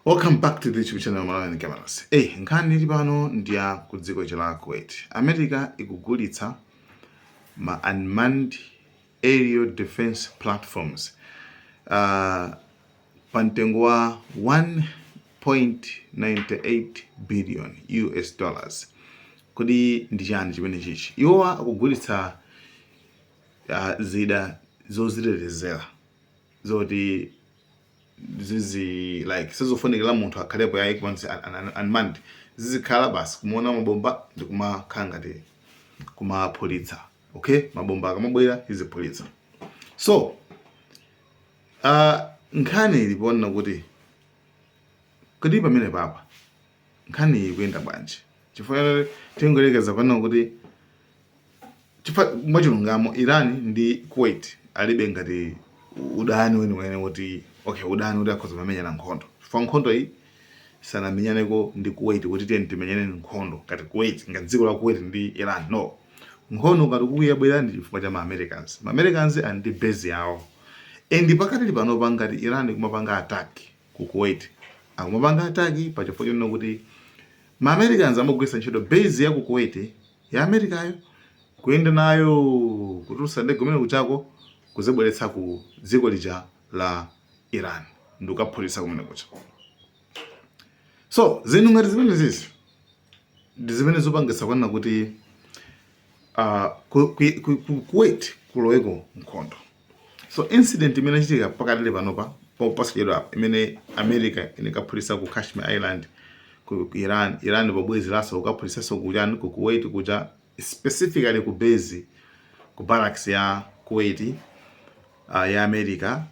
Welcome back to the YouTube channel Malawi Cameras. Nkhani ili pano ndiya ku dziko la Kuwait. America ikugulitsa ma unmanned aerial defense platforms pa mtengo wa 1.98 billion US dollars. Kodi ndi chani chimene chichi? Iwo akugulitsa zida zozitetezera zoti zizi like sizofunikira munthu akhalepo yayi kwanzi unmanned zizikhala basi kumuona mabomba ndi kumakhala ngati kumapulitsa. Okay, mabomba akamabwera izipulitsa. So nkhani ilipona kuti kodi pamene papa nkhani ikuyenda bwanji chifukwa tingoyerekeza pano kuti mwachilungamo Iran ndi Kuwait alibe ngati udani weniweni woti okay udani kuti akhoza kumenyana nkhondo chifukwa nkhondo iyi sanamenyaneko ndi Kuwait kuti timenyane nkhondo ngati Kuwait ngati dziko la Kuwait ndi Iran. No, nkhondo ngati kuyabwera ndi chifukwa cha ma Americans ndi base yawo and pakati pano pangati Iran kumapanga attack ku Kuwait akumapanga attack pa chifukwa chino kuti ma Americans amagwisa ntchito base ya ku Kuwait ya Americayo kuyenda nayo kutulusa ndege kumene kuchako kuzibweretsa ku dziko lija la Iran ndi kukaphulitsa kumene kucha. So zinthu ngati zimene zizi ndi zimene zopangisa kwana kuti Kuwait kuloweko nkhondo. So incident imene ichitika pakati panopa popasidwa imene America inakaphulitsa ku Kashmir Island ku Iran pobwezi laso kukaphulitsa kujani ku Kuwait kuja specifically ku base ku barracks ya Kuwait ya America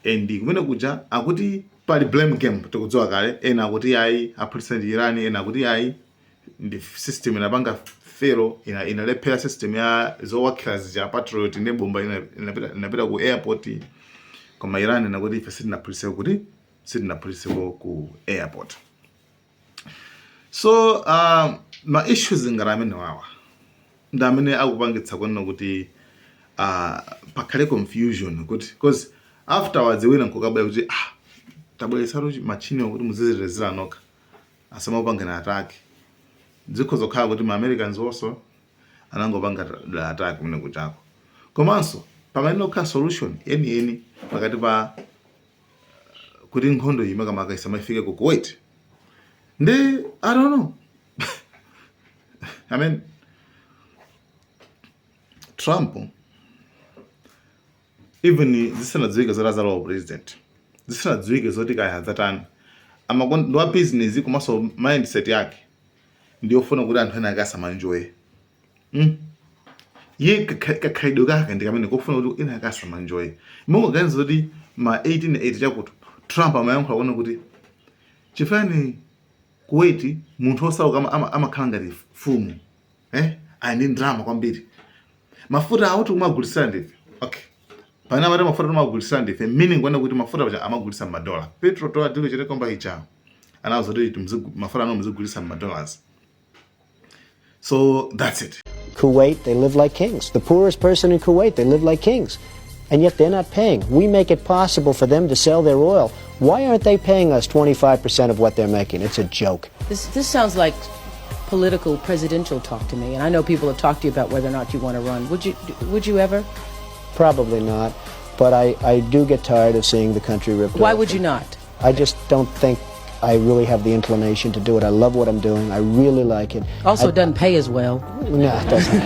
and kumene kuja akuti pali blame game tikudziwa kale ena akuti yayi aphulitsa ndi Iran ena akuti yayi ndi system inapanga fero inalephera system ya zowakira zija Patriot ndi bomba inapita ku airport koma Iran nakuti ife sitinaphulitse ku airport. So ma issues ngaramene wawa ndamene akupangitsa kwana kuti pakhale confusion kuti because afterwards wina nkukabaya kuti tabweretsa machini kuti muzizirezera nokha asamapangana attack dziko zokhala kuti ma Americans also anangopanga attack kumene kuchako komanso pamene nokha solution eni pakati pa kuti nkhondo iyi makamaka isamafike ku Kuwait ndi I don't know I mean Trump even zisanadziwike zorazalo president zisanadziwike zoti kaya hadzatani amakondo business komanso mindset yake ndiyofuna kuti anthu ena akasamanjoye ye kakhalidwe kake ndikamene kofuna kuti ena akasamanjoye mungoganiza kuti ma 1880 chakuti Trump amayankhula kuona kuti chifani Kuwait munthu osauka amakhala ngati fumu ndi ndalama kwambiri mafuta auti kumagulitsa ndife. Okay, pana mara mafuta kumagulitsa ndife meaning kwenda kuti mafuta pacha amagulitsa $. Petrol to adilo chete kwamba icha anazo kuti mafuta ano muzigulitsa $. So that's it. Kuwait, they live like kings. The poorest person in Kuwait, they live like kings. And yet they're not paying. We make it possible for them to sell their oil. Why aren't they paying us 25% of what they're making? It's a joke. This sounds like political presidential talk to me, and I know people have talked to you about whether or not you want to run. Would you ever? Probably not, but I do get tired of seeing the country ripped off. Why would you not? I just don't think I really have the inclination to do it. I love what I'm doing. I really like it. Also, it doesn't pay as well. No, it doesn't.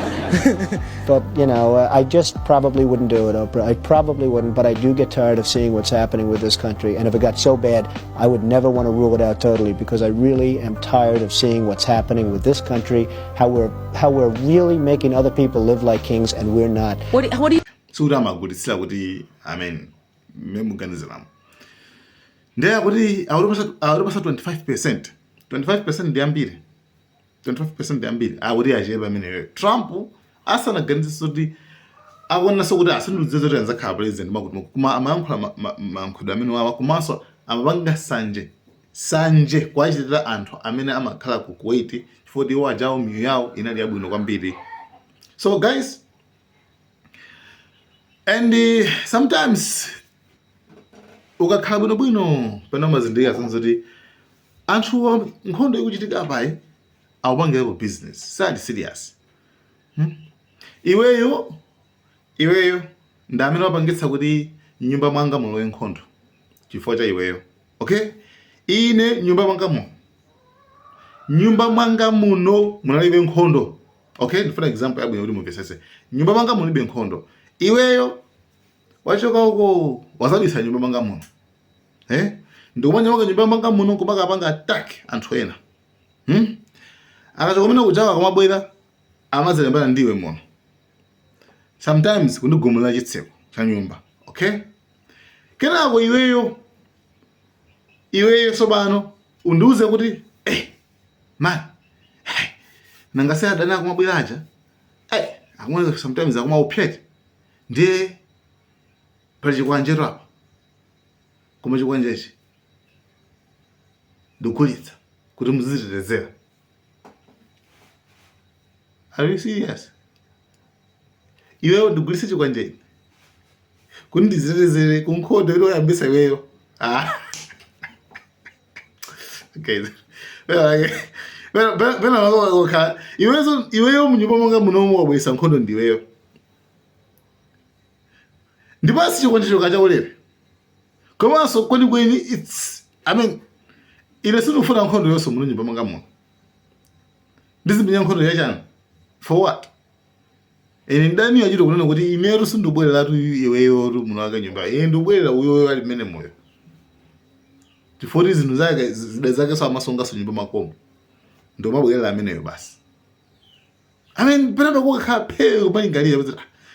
But, you know, I just probably wouldn't do it, Oprah. I probably wouldn't, but I do get tired of seeing what's happening with this country. And if it got so bad, I would never want to rule it out totally, because I really am tired of seeing what's happening with this country, how we're really making other people live like kings and we're not. What do you... Sura magulitsira kuti amen memuganiziramu ndeya kuti awuripasa 25% ndi ambiri 25% ndi ambiri awuri ajeba mene Trump asanaganizisa kuti awonanso kuti asindudzize zoti anzakhala president makuti kuma amayankhula mankhudu amene wawa komanso amapanga sanje kwachitira anthu amene amakhala ku Kuwait chifukwa iwo ajawo miyo yawo inali yabwino kwambiri. So guys, and sometimes ukakhala bwinobwino pena mazindikira zoti anthu nkhondo ikuchitika apayi awupangirepo business sali serious. Iweyo ndi amene wapangitsa kuti nyumba mwanga mulowe nkhondo chifukwa cha iweyo. Okay, ine nyumba mwanga muno munalibe nkhondo. Okay, ndifuna example yabwino kuti mumvesese. Nyumba mwanga mulibe nkhondo, iweyo wachoka uko wazabisa nyumba mwanga muno. Ndikumanya waka nyumba mwanga muno kupaka apanga attack anthu ena. Akachoka mina kujawa kumabwera amazilembana ndiwe muno. Sometimes kundigumula chitseko cha nyumba. Okay, kenako iweyo sobano undiuze kuti man nangase adana kumabweraja akumwe sometimes akumaupyete ndiye pali chikwanjero apa koma chikwanjechi ndikulitsa kuti muzitetezera. Are you serious? Iweyo ndigulitse chikwanjechi kuti ndizitetezere kunkhondo ile oyambisa iweyo. Okay. Bena wakokha iweyo mnyumba mwanga munomu wabwisa nkhondo ndiweyo. Ndipasi chikwanjecho kachaulere. Komanso kweni it's ine sinufuna nkhondo yonso muno nyumba mwanga muno. Ndizimenya nkhondo yachana. For what? Ine ndani yachito kunena kuti ineru sindubwerera tu iweyo tu muno wanga nyumba. Ndubwerera uyo ali mene moyo. Tifori zinthu zake so amasonga so nyumba makomo. Ndo mabwerera ameneyo basi. Pena kukakhala pheo kumalingalira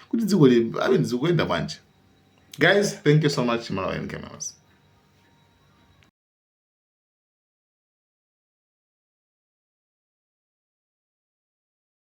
kuti dziko li zikuenda bwanji. Guys, thank you so much, Malawi cameras.